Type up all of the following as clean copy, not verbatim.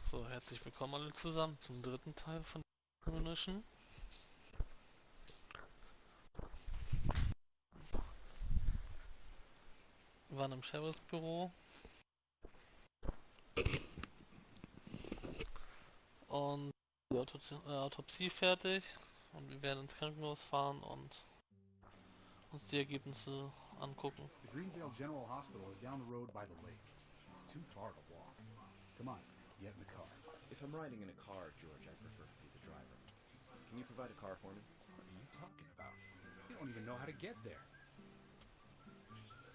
So, herzlich willkommen alle zusammen zum dritten Teil von Deadly Premonition. Wir waren im Sheriffsbüro und die Autopsie fertig und wir werden ins Krankenhaus fahren und uns die Ergebnisse angucken. The Greenvale General Hospital is down the road by the lake. It's too far to walk. Come on, get in the car. If I'm riding in a car, George, I prefer to be the driver. Can you provide a car for me? What are you talking about? You don't even know how to get there.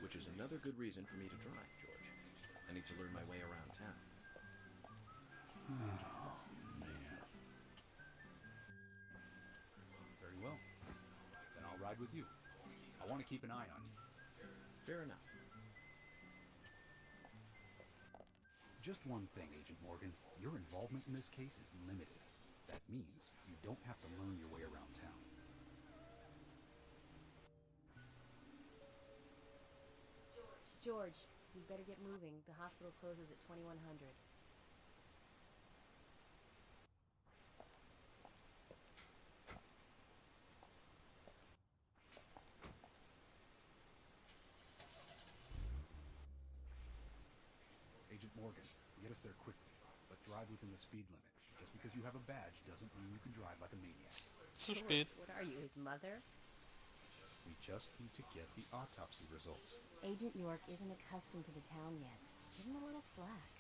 Which is another good reason for me to drive, George. I need to learn my way around town. Oh, man. Very well. Then I'll ride with you. I want to keep an eye on you. Fair enough. Just one thing, Agent Morgan. Your involvement in this case is limited. That means you don't have to learn your way around town. George, we better get moving. The hospital closes at 2100. Agent Morgan, get us there quickly, but drive within the speed limit. Just because you have a badge doesn't mean you can drive like a maniac. Zu spät. What are you, his mother? We just need to get the autopsy results. Agent York isn't accustomed to the town yet. Give him a little slack.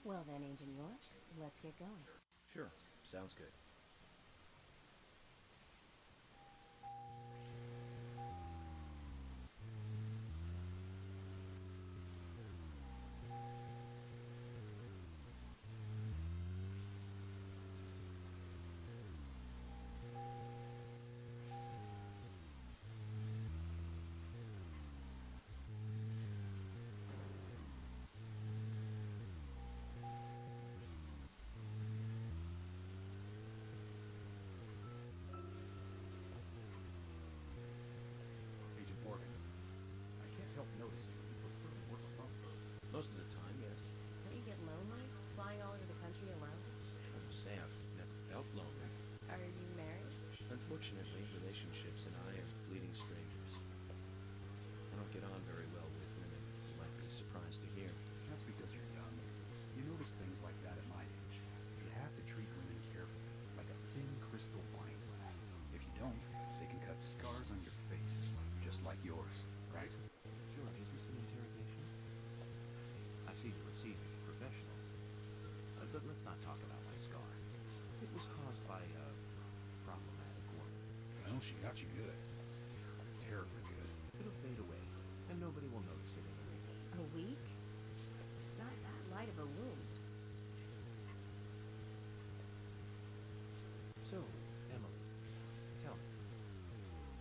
Well then, Agent York, let's get going. Sure, sounds good. Agent Morgan, I can't help noticing you prefer to work alone. Most of the time, yes. Don't you get lonely, flying all over the country alone? I must say I've never felt lonely. Are you married? Unfortunately, relationships and I are fleeting strangers. I don't get on very well with women, you might be surprised to hear. That's because you're young. You notice things like that at my age. You have to treat women carefully, like a thin crystal wine glass. If you don't, they can cut scars on your face, just like yours, right? George, is this an interrogation? I see you were seasoned professional. But let's not talk about my scar. It was caused by a problematic woman. Well, she got you good. Terribly good. It'll fade away, and nobody will notice it in a week. A week? It's not that light of a wound. So, Emily, tell me,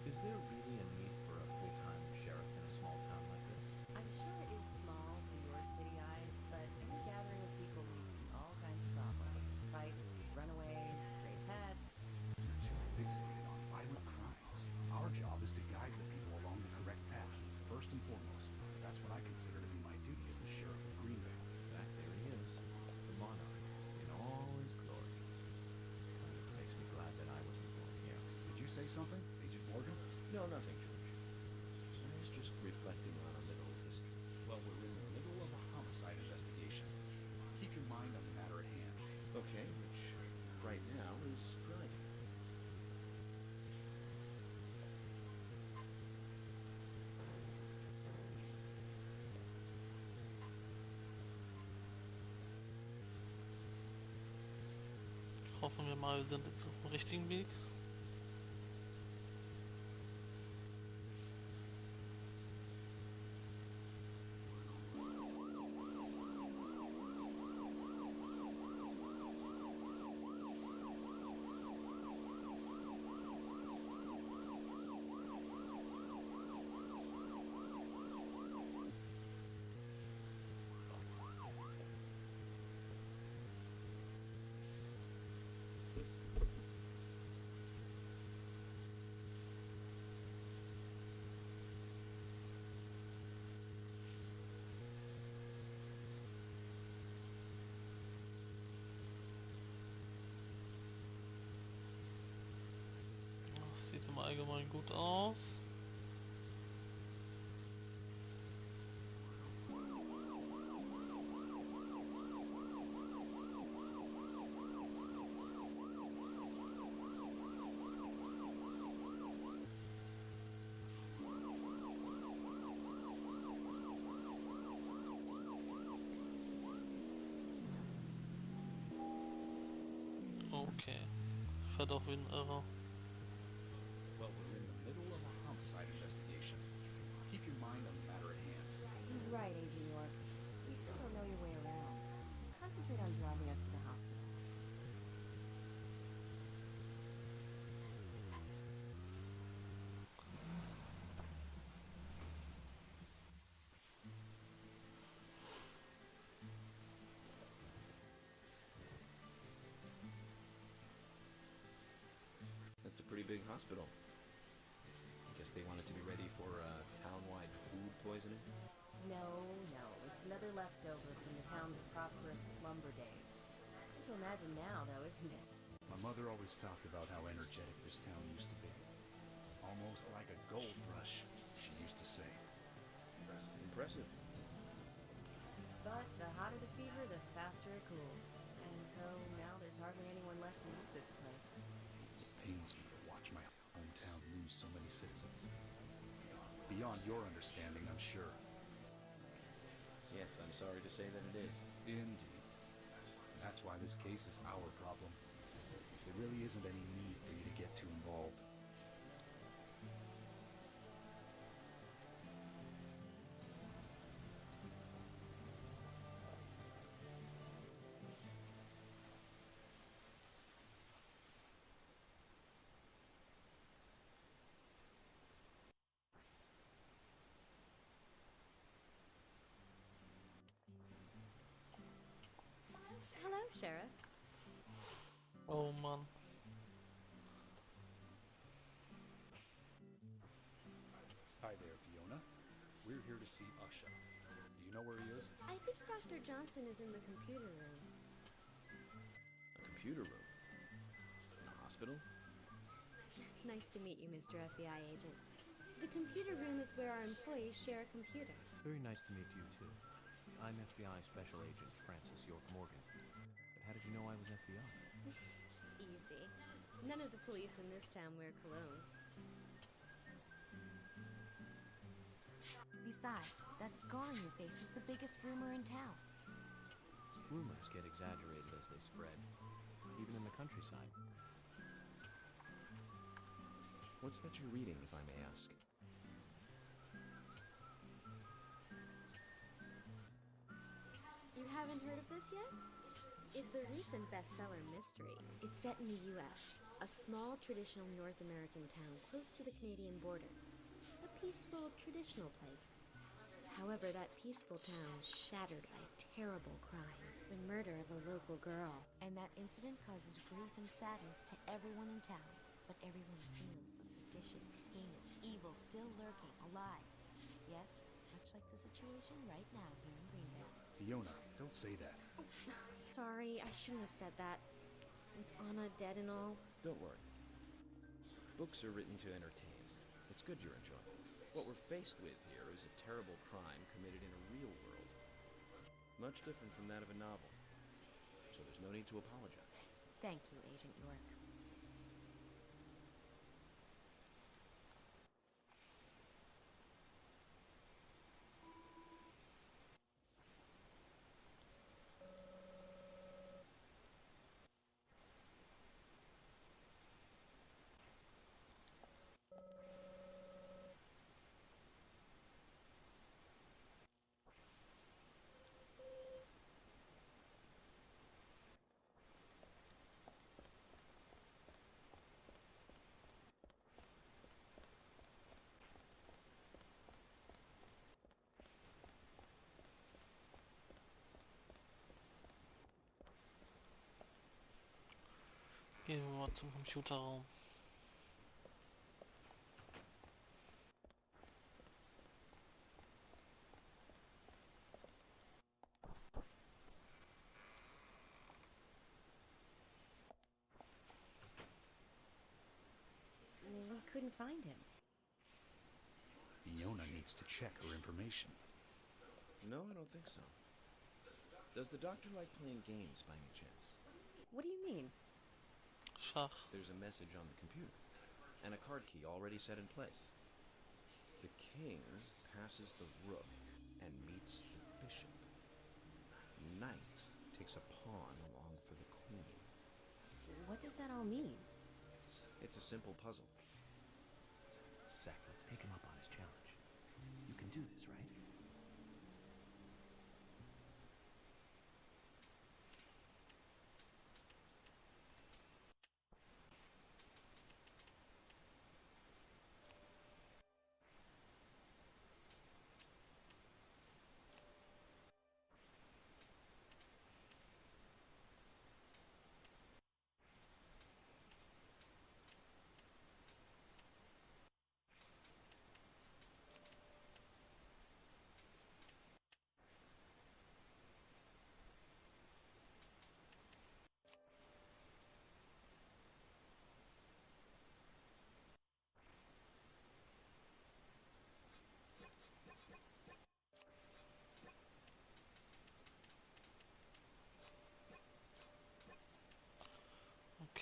is there really a need for a full-time sheriff in a small town like this? I'm sure it is small to your city eyes, but any gathering of people leads to all kinds of problems. Fights, runaways, stray pets. You're too fixated on violent crimes. Our job is to guide the people along the correct path, first and foremost. That's what I consider to be my duty as the sheriff of Greenvale. Zach, there he is, the monarch, in all his glory. Kind of makes me glad that I wasn't born here. Did you say something, Agent Morgan? No, nothing, George. I was just reflecting on a little history. Well, we're in the middle of a homicide investigation. Keep your mind on the matter at hand. Okay, which right now is driving. Hoffen wir mal, wir sind jetzt auf dem richtigen Weg. erstmal allgemein gut aus. Okay. Fährt auch wie ein Irrer. Well, we're in the middle of a homicide investigation. Keep your mind on the matter at hand. He's right, Agent York. You still don't know your way around. Concentrate on driving us to the hospital. That's a pretty big hospital. I guess they wanted to be ready for town-wide food poisoning. No. It's another leftover from the town's prosperous slumber days. Hard to imagine now, though, isn't it? My mother always talked about how energetic this town used to be. Almost like a gold rush, she used to say. Impressive. But the hotter the fever, the faster it cools. And so now there's hardly anyone left to use this place. It pains me to watch my hometown lose so many citizens. Beyond your understanding, I'm sure. Yes, I'm sorry to say that it is. Indeed. That's why this case is our problem. There really isn't any need for you to get too involved. Hello, Sheriff. Oh Mann. Hi there, Fiona. We're here to see Usha. Do you know where he is? I think Dr. Johnson is in the computer room. A computer room? In a hospital? Nice to meet you, Mr. FBI agent. The computer room is where our employees share a computer. Very nice to meet you, too. I'm FBI Special Agent Francis York Morgan. But how did you know I was FBI? Easy. None of the police in this town wear cologne. Besides, that scar on your face is the biggest rumor in town. Rumors get exaggerated as they spread, even in the countryside. What's that you're reading, if I may ask? You haven't heard of this yet? It's a recent bestseller mystery. It's set in the U.S., a small traditional North American town close to the Canadian border. A peaceful, traditional place. However, that peaceful town is shattered by a terrible crime. The murder of a local girl. And that incident causes grief and sadness to everyone in town. But everyone feels the seditious, heinous evil still lurking, alive. Yes, much like the situation right now here in Greendale. Fiona, don't say that. Sorry, I shouldn't have said that. With Anna dead and all. Don't worry. Books are written to entertain. It's good you're enjoying it. What we're faced with here is a terrible crime committed in a real world. Much different from that of a novel. So there's no need to apologize. Thank you, Agent York. Gehen wir mal zum Computerraum. Look couldn't find him. Fiona needs to check her information. No, I don't think so. Does the doctor like playing games by any chance? What do you mean? Schach. There's a message on the computer, and a card key already set in place. The king passes the rook and meets the bishop. The knight takes a pawn along for the queen. What does that all mean? It's a simple puzzle. Zach, let's take him up on his challenge. You can do this, right?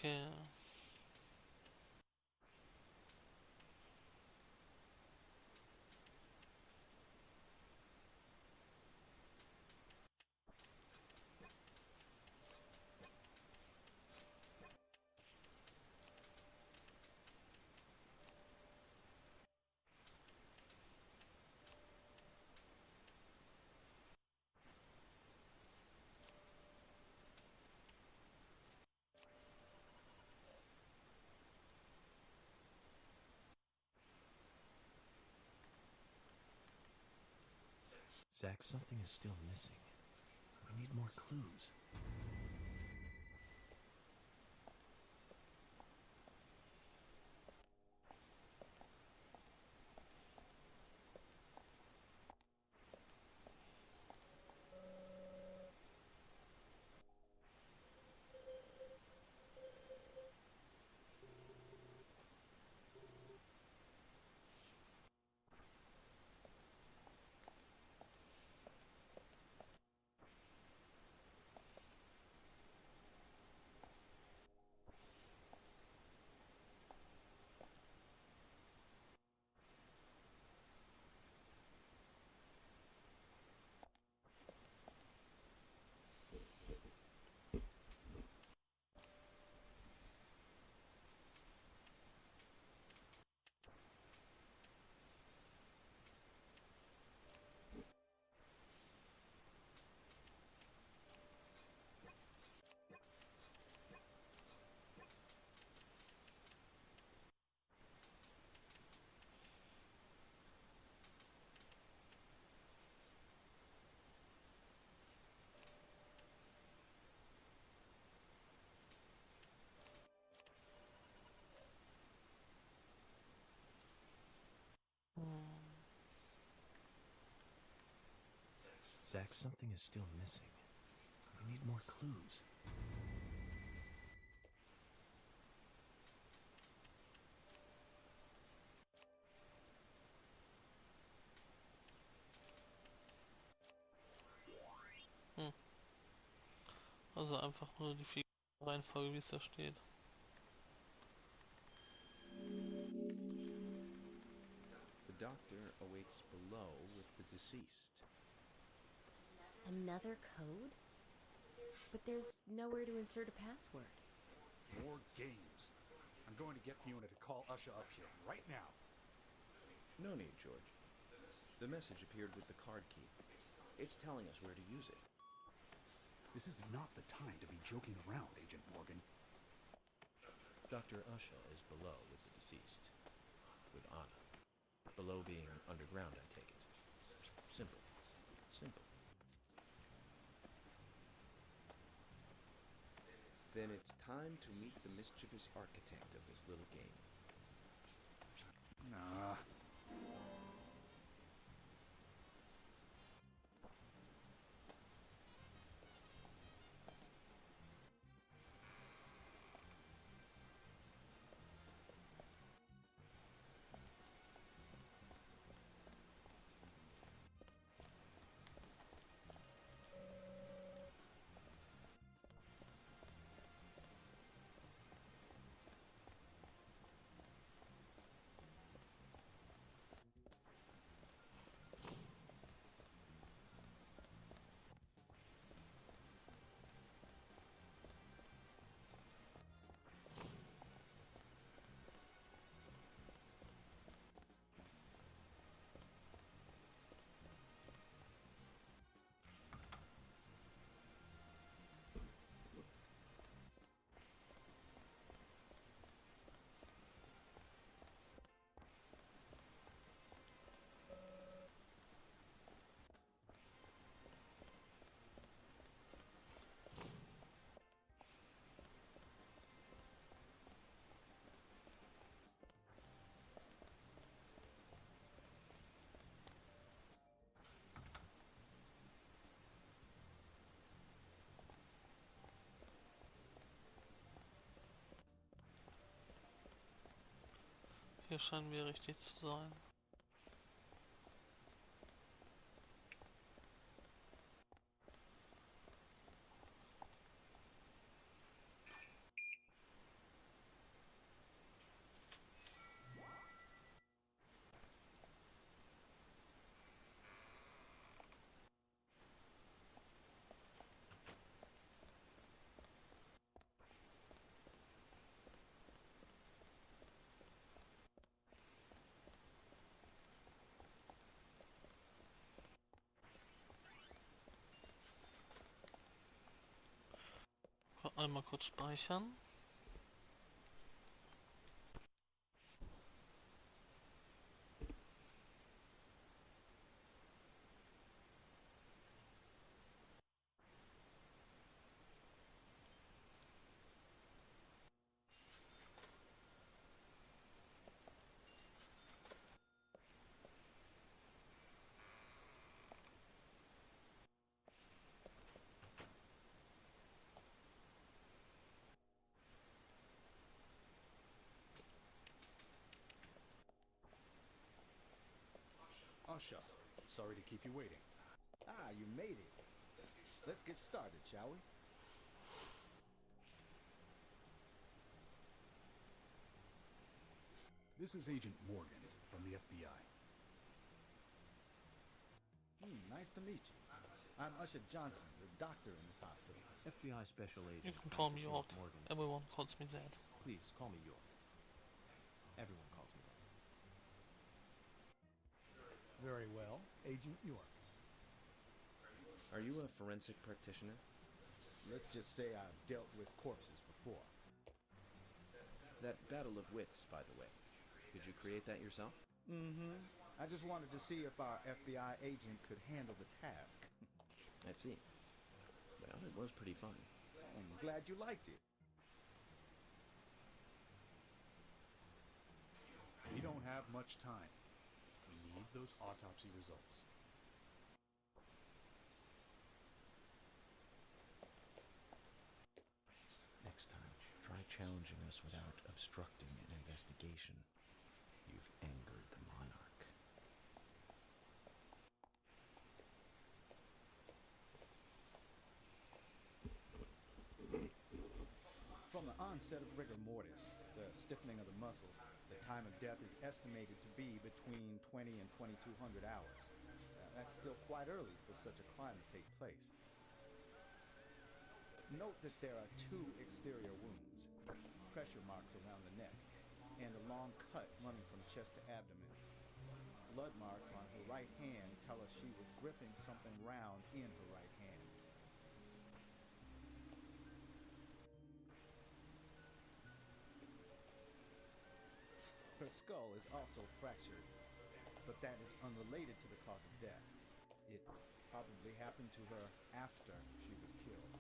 Okay. Zach, something is still missing. We need more clues. Zach, something is still missing. We need more clues. Also einfach nur die Reihenfolge, wie es da steht. The doctor awaits below with the deceased. Another code? But there's nowhere to insert a password. More games. I'm going to get Fiona to call Usha up here right now. No need, George. The message appeared with the card key. It's telling us where to use it. This is not the time to be joking around, Agent Morgan. Dr. Usha is below with the deceased. With Anna. Below being underground, I take it. Simple. Simple. Then it's time to meet the mischievous architect of this little game. Nah. Hier scheinen wir richtig zu sein. Einmal kurz speichern. Usha, sorry to keep you waiting. Ah, you made it. Let's get started, shall we? This is Agent Morgan from the FBI. Nice to meet you. I'm Usha Johnson, the doctor in this hospital. FBI Special You Agent can call me Francis York. Morgan. Everyone calls me that. Please call me York. Everyone calls me that. Very well, Agent York. Are you a forensic practitioner? Let's just say I've dealt with corpses before. That battle of wits, by the way. Did you create that yourself? I just wanted to see if our FBI agent could handle the task. I see. Well, it was pretty fun. I'm glad you liked it. We don't have much time. We need those autopsy results. Next time, try challenging us without obstructing an investigation. You've angered the monarch. From the onset of rigor mortis, the stiffening of the muscles, the time of death is estimated to be between 20 and 2200 hours. That's still quite early for such a crime to take place. Note that there are 2 exterior wounds, pressure marks around the neck, and a long cut running from chest to abdomen. Blood marks on her right hand tell us she was gripping something round in her right hand. Her skull is also fractured, but that is unrelated to the cause of death. It probably happened to her after she was killed.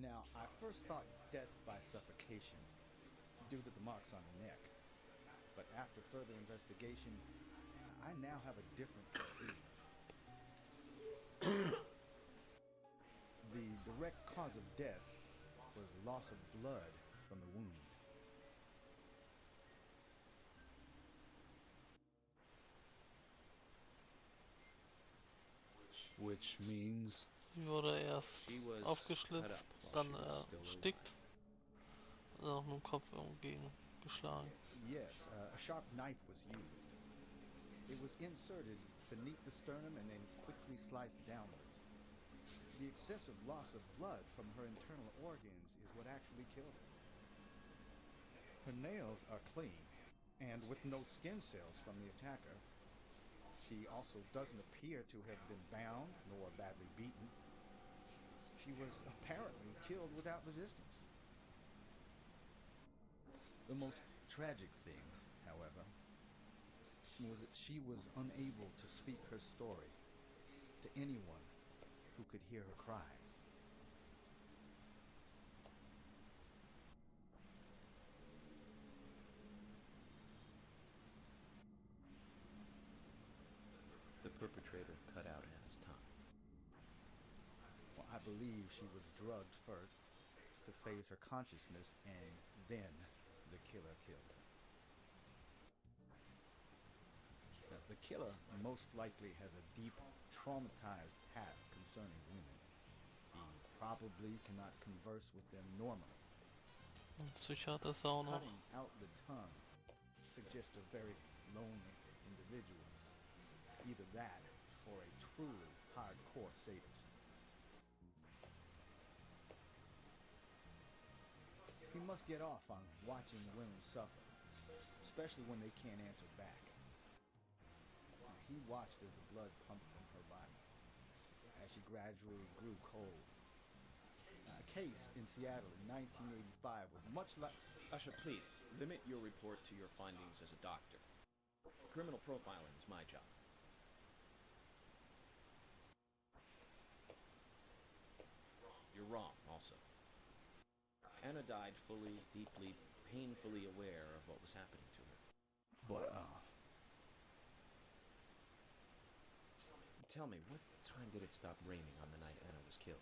Now, I first thought death by suffocation, due to the marks on her neck. But after further investigation, I now have a different conclusion. The direct cause of death was loss of blood from the wound. Which means... Sie wurde erst She was cut aufgeschlitzt, up while dann she was still erstickt, alive. dann auch mit dem Kopf irgendwie geschlagen. Yes, a sharp knife was used. It was inserted beneath the sternum and then quickly sliced downwards. The excessive loss of blood from her internal organs is what actually killed her. Her nails are clean, and with no skin cells from the attacker. She also doesn't appear to have been bound nor badly beaten. She was apparently killed without resistance. The most tragic thing, however, was that she was unable to speak her story to anyone who could hear her cries. The perpetrator cut out Anna's tongue. Well, I believe she was drugged first, to phase her consciousness, and then the killer killed her. Now, the killer most likely has a deep, traumatized past concerning women. He probably cannot converse with them normally. Und Psychiater ist er auch noch. Cutting out the tongue suggests a very lonely individual. Either that, or a truly hardcore sadist. He must get off on watching women suffer, especially when they can't answer back. He watched as the blood pumped from her body, as she gradually grew cold. A case in Seattle in 1985 was much like... Usher, please, limit your report to your findings as a doctor. Criminal profiling is my job. You're wrong, also. Anna died fully, deeply, painfully aware of what was happening to her. But, Tell me, what time did it stop raining on the night Anna was killed?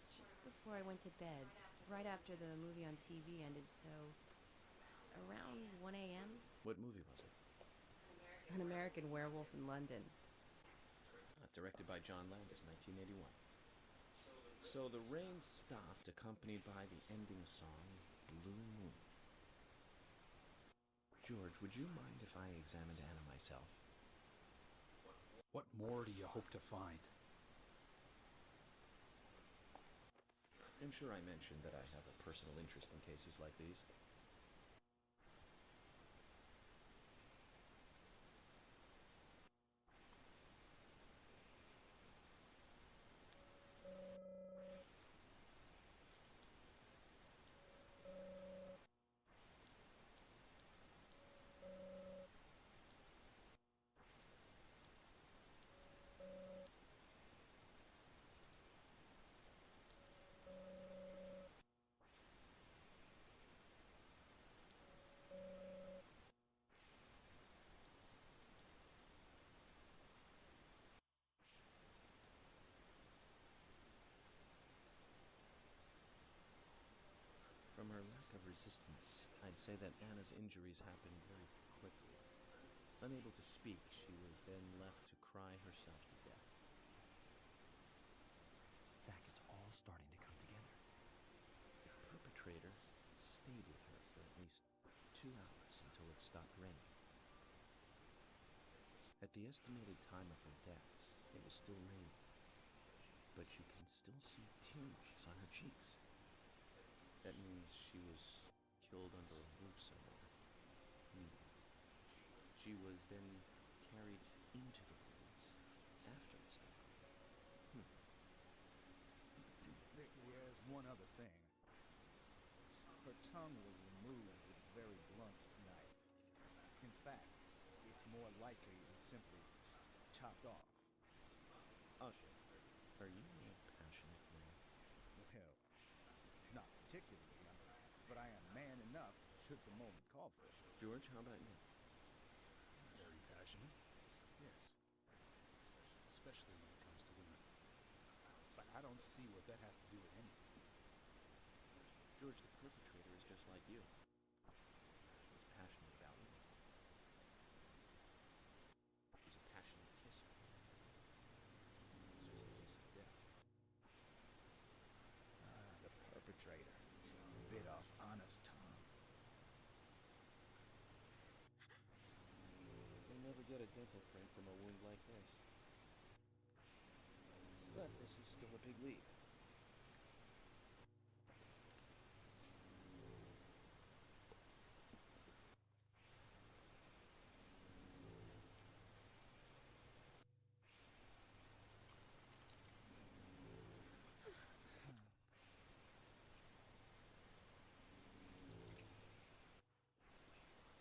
Just before I went to bed, right after the movie on TV ended, so around 1 a.m. What movie was it? An American Werewolf in London. Directed by John Landis, 1981. So the rain stopped, accompanied by the ending song, Blue Moon. George, would you mind if I examined Anna myself? What more do you hope to find? I'm sure I mentioned that I have a personal interest in cases like these. From her lack of resistance, I'd say that Anna's injuries happened very quickly. Unable to speak, she was then left to cry herself to death. Zach, it's all starting to come together. The perpetrator stayed with her for at least 2 hours until it stopped raining. At the estimated time of her death, it was still raining, but you can still see tear marks on her cheeks. That means she was killed under a roof somewhere. She was then carried into the woods after it stopped raining. There's one other thing. Her tongue was removed with a very blunt knife. In fact, it's more likely it was simply chopped off. Usher, are you a passionate man? Well, not particularly, but I am man enough should the moment call for it. George, how about you? Very passionate. Yes. Especially when it comes to women. But I don't see what that has to do with anything. George, the perpetrator is just like you. He's passionate about you. He's a passionate kisser. This was a case of death. The perpetrator bit off Anna's tongue. You'll never get a dental print from a wound like this. But this is still a big lead.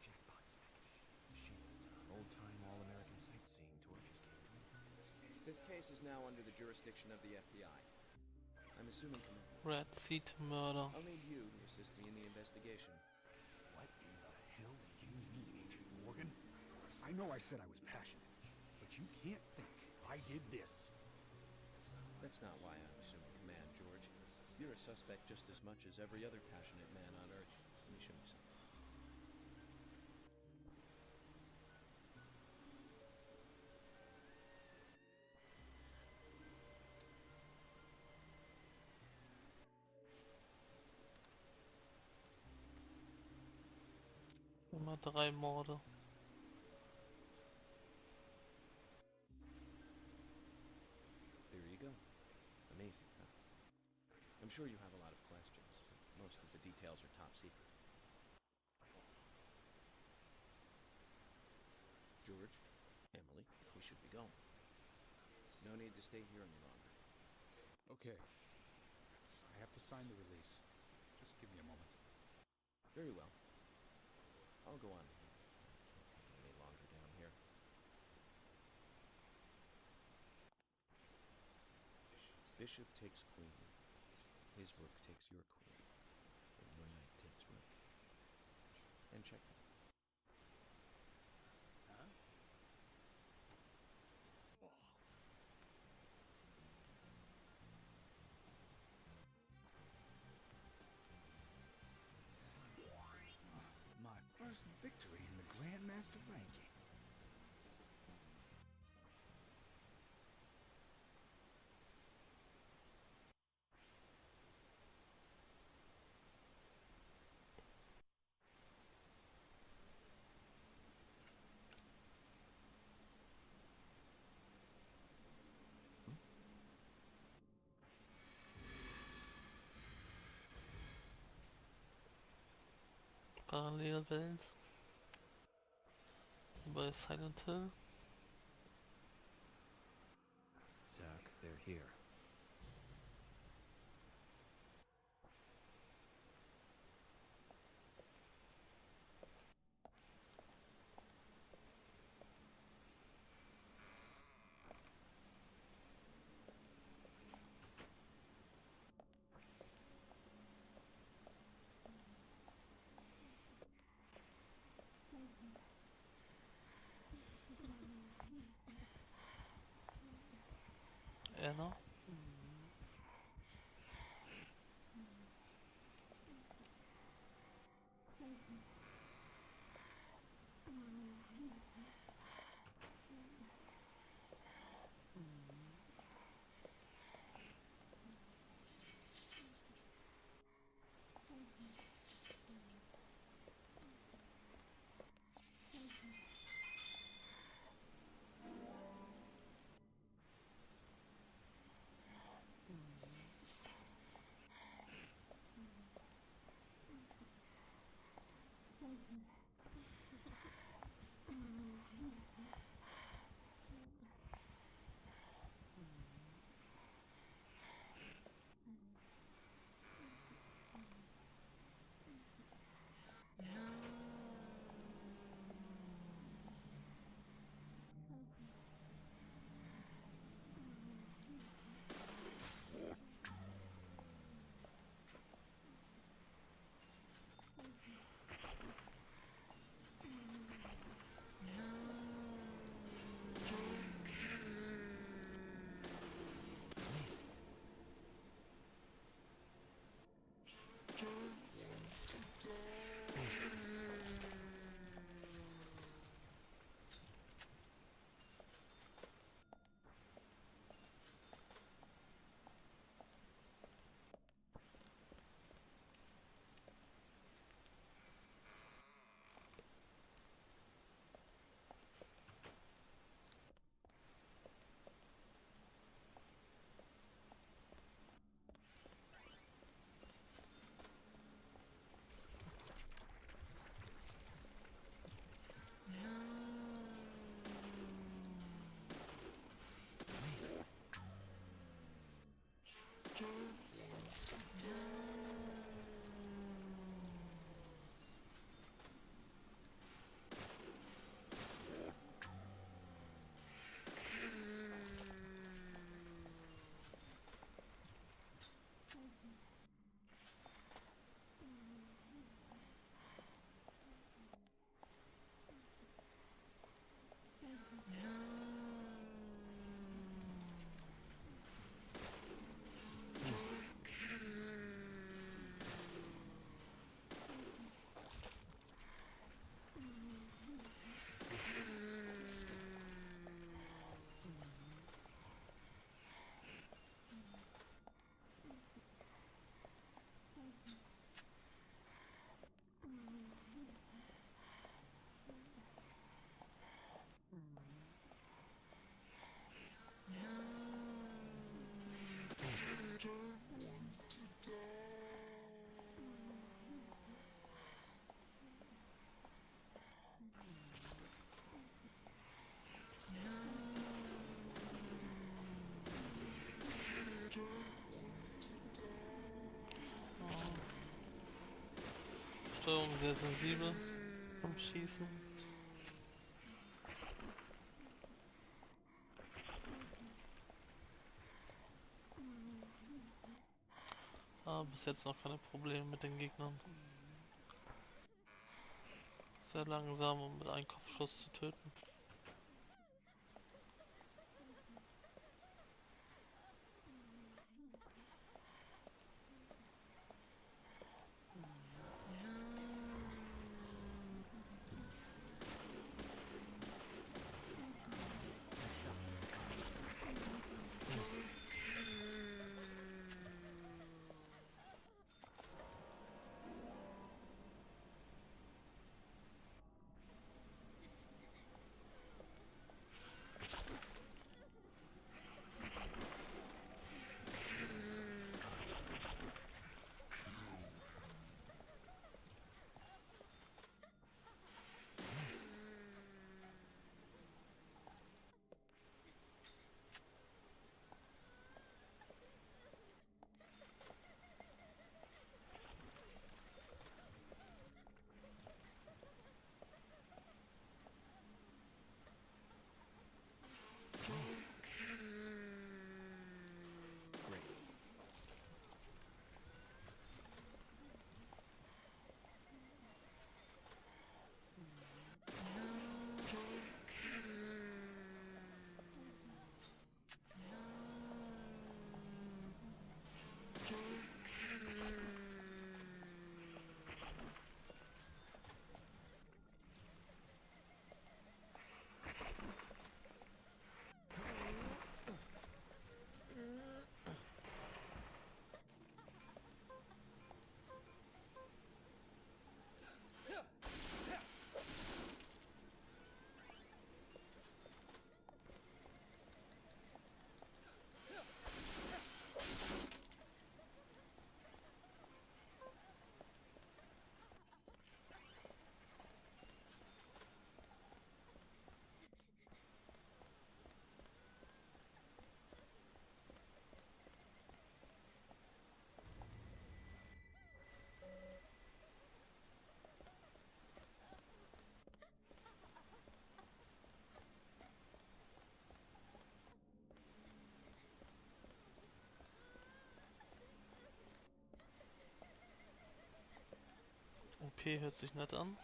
Jackpot, Zach. Old-time all-American sightseeing tour just came to an end. This case is now under the jurisdiction of the FBI. I'm assuming, Commander. Red Seat Mörder. I'll need you to assist me in the investigation. What in the hell do you mean, Agent Morgan? I know I said I was passionate, but you can't think I did this. That's not why I'm assuming command. the suspect just as much as every other passionate man on Earth. Let me show you something. Immer 3 Morde. There you go. Amazing, huh? I'm sure you have a lot of questions, but most of the details are top secret. George, Emily, we should be going. No need to stay here any longer. Okay. I have to sign the release. Just give me a moment. Very well. I'll go on ahead. I can't take it any longer down here. Bishop takes queen. His rook takes your queen. And your knight takes rook. And checkmate. Huh? My first victory in the Grandmaster ranking. Parallelwelt. Wie bei Silent Hill. Zack, they're here. Anna. Steuerung sehr sensibel beim Schießen. Aber bis jetzt noch keine Probleme mit den Gegnern. Sehr langsam, um mit einem Kopfschuss zu töten. OP hört sich nett an.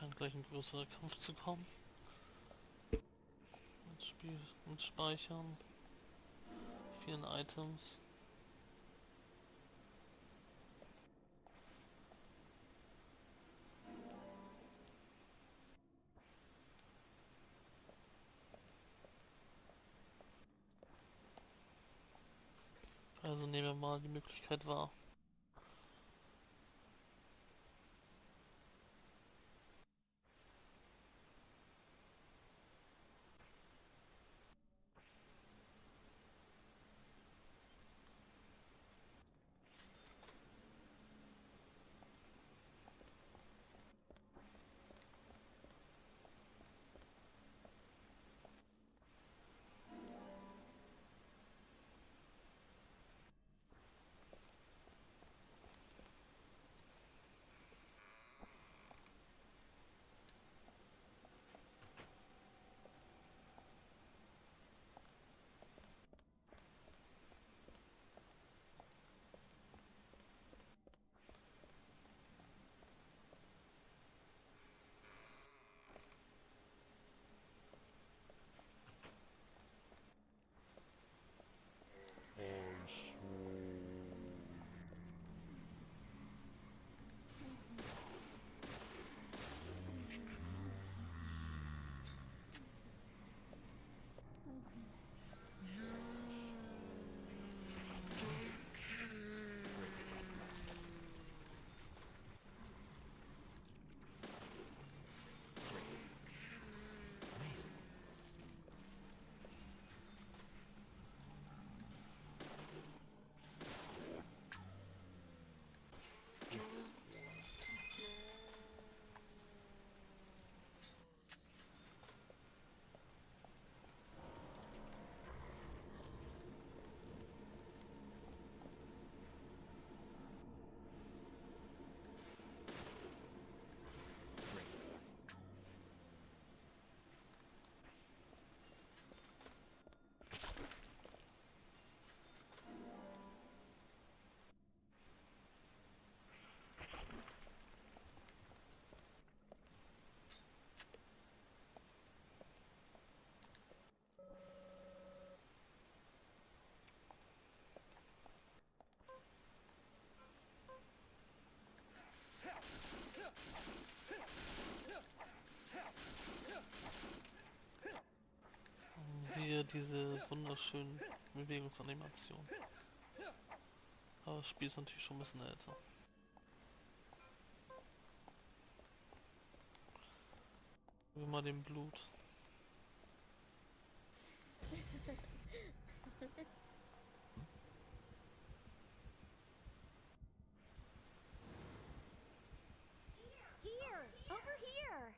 Scheint gleich ein größerer Kampf zu kommen. Das Spiel und speichern. Vielen Items. Also nehmen wir mal die Möglichkeit wahr. Siehe diese wunderschönen Bewegungsanimationen. Aber das Spiel ist natürlich schon ein bisschen älter. Gucken wir mal den Blut. Here! Over here!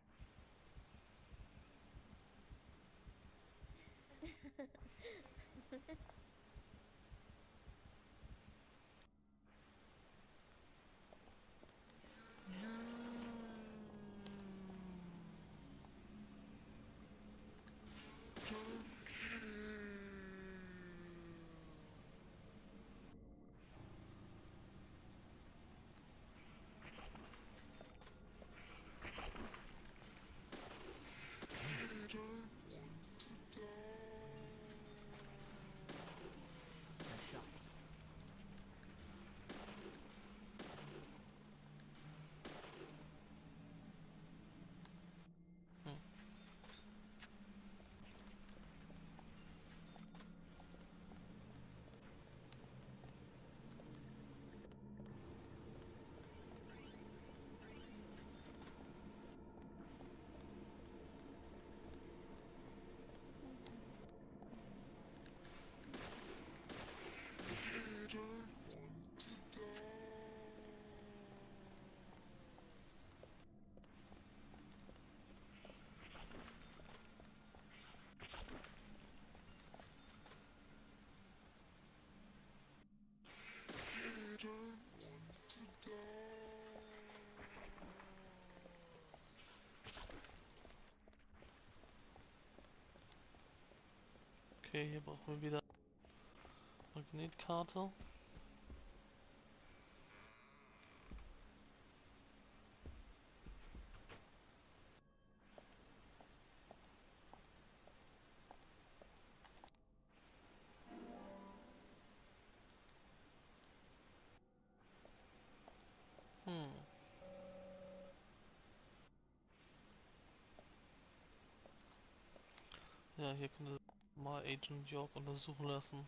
Okay, hier brauchen wir wieder Magnetkarte. Ja, hier könnte mal Agent York untersuchen lassen.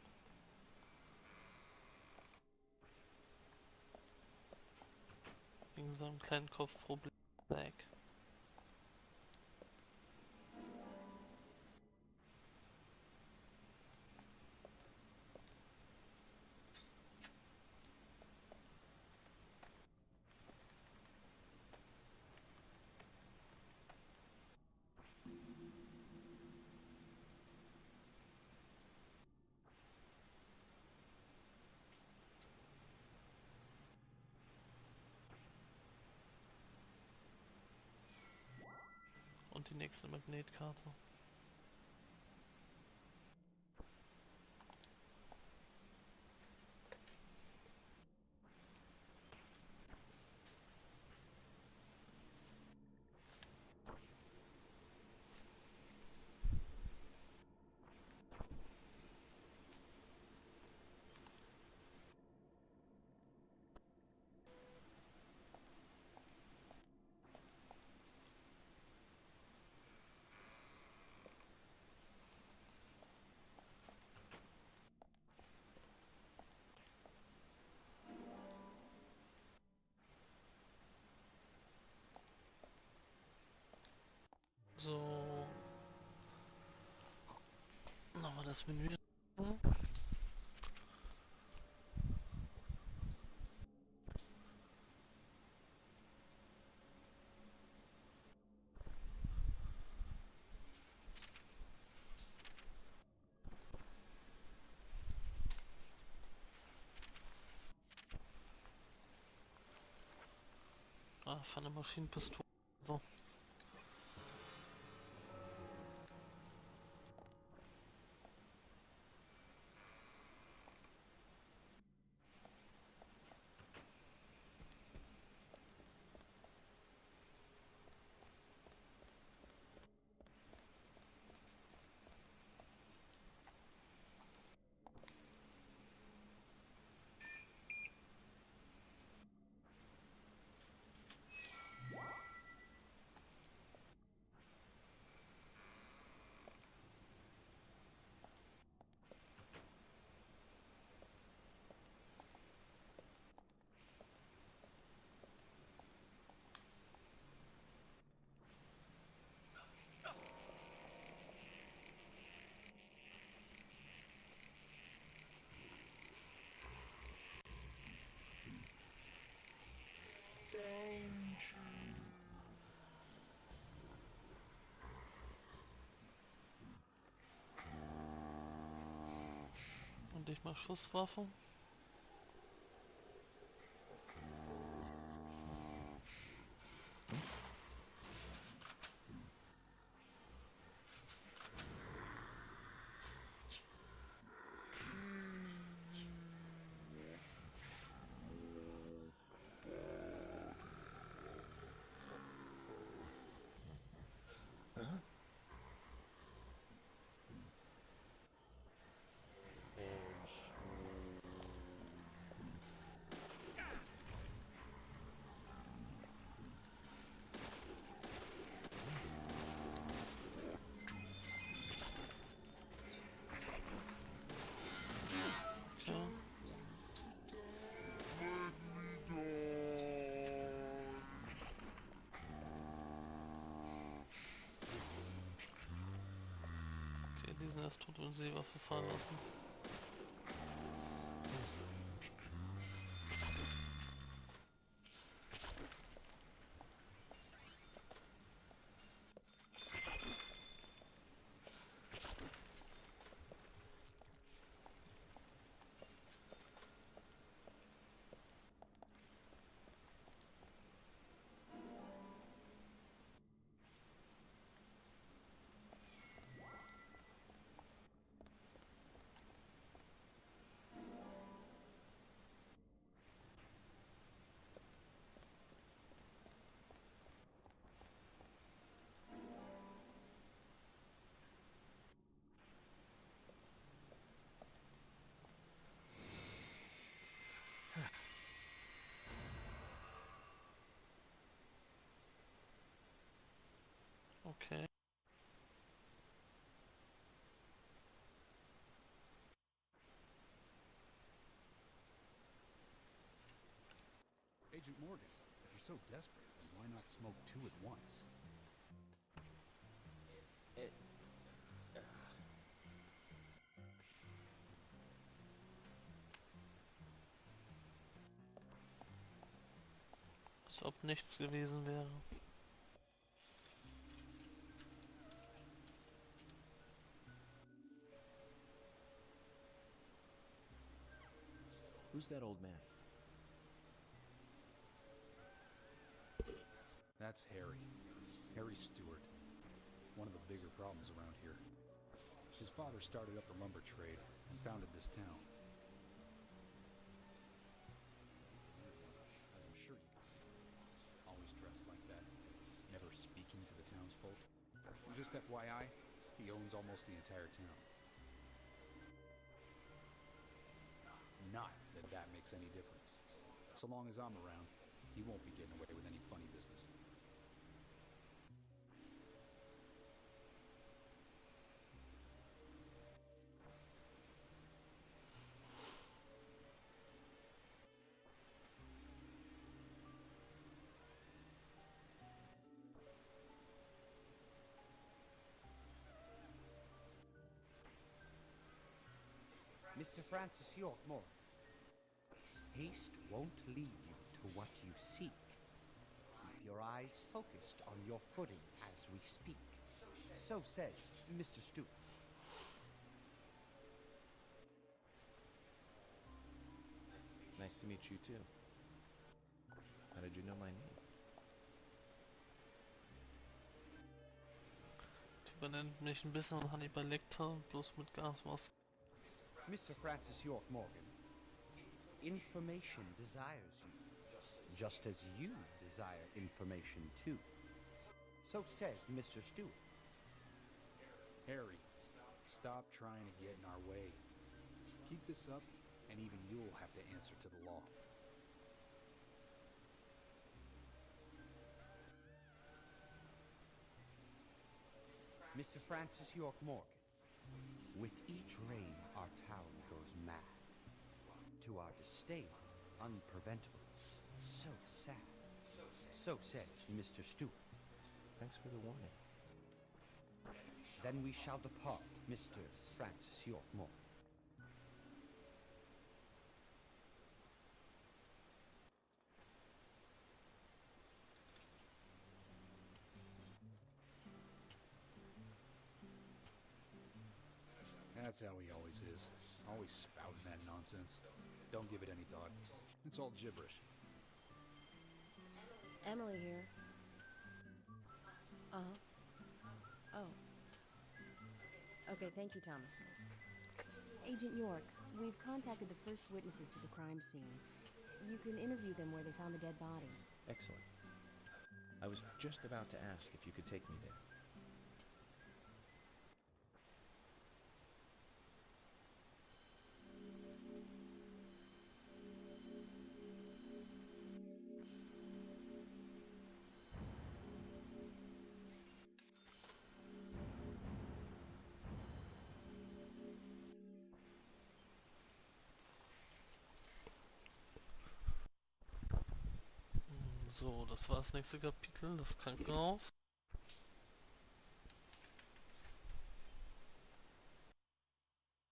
Wegen seinem kleinen Kopfproblem. Und die nächste Magnetkarte. So. Nochmal das Menü. Ah, von der Maschinenpistole. So. Und ich mal Schusswaffe. Okay. Okay, die sind erst tot und Seewaffe fahren lassen. Okay. Agent Morgan, if you're so desperate, then why not smoke two at once? Als ob nichts gewesen wäre. Who's that old man? That's Harry. Harry Stewart. One of the bigger problems around here. His father started up the lumber trade and founded this town. He's a weird one, as I'm sure you can see. Always dressed like that, never speaking to the townsfolk. And just FYI, he owns almost the entire town. Not that that makes any difference. So long as I'm around, he won't be getting away with any funny business. Mr. Francis York Morgan, haste won't lead you to what you seek. Keep your eyes focused on your footing as we speak. So says Mr. Stewart. Nice to meet you too. How did you know my name? Die benennt mich ein bisschen an Hannibal Lecter, bloß mit Gasmaske. Mr. Francis York Morgan, information desires you, just as you desire information too. So says Mr. Stewart. Harry, stop trying to get in our way. Keep this up, and even you'll have to answer to the law. Mr. Francis York Morgan, with each rain our town goes mad. To our disdain, unpreventable. So sad. So says Mr. Stewart. Thanks for the warning. Then we shall depart, Mr. Francis York Morgan. That's how he always is. Always spouting that nonsense. Don't give it any thought. It's all gibberish. Emily here. Uh-huh. Oh. Okay, thank you, Thomas. Agent York, we've contacted the first witnesses to the crime scene. You can interview them where they found the dead body. Excellent. I was just about to ask if you could take me there. So, das war das nächste Kapitel, das Krankenhaus.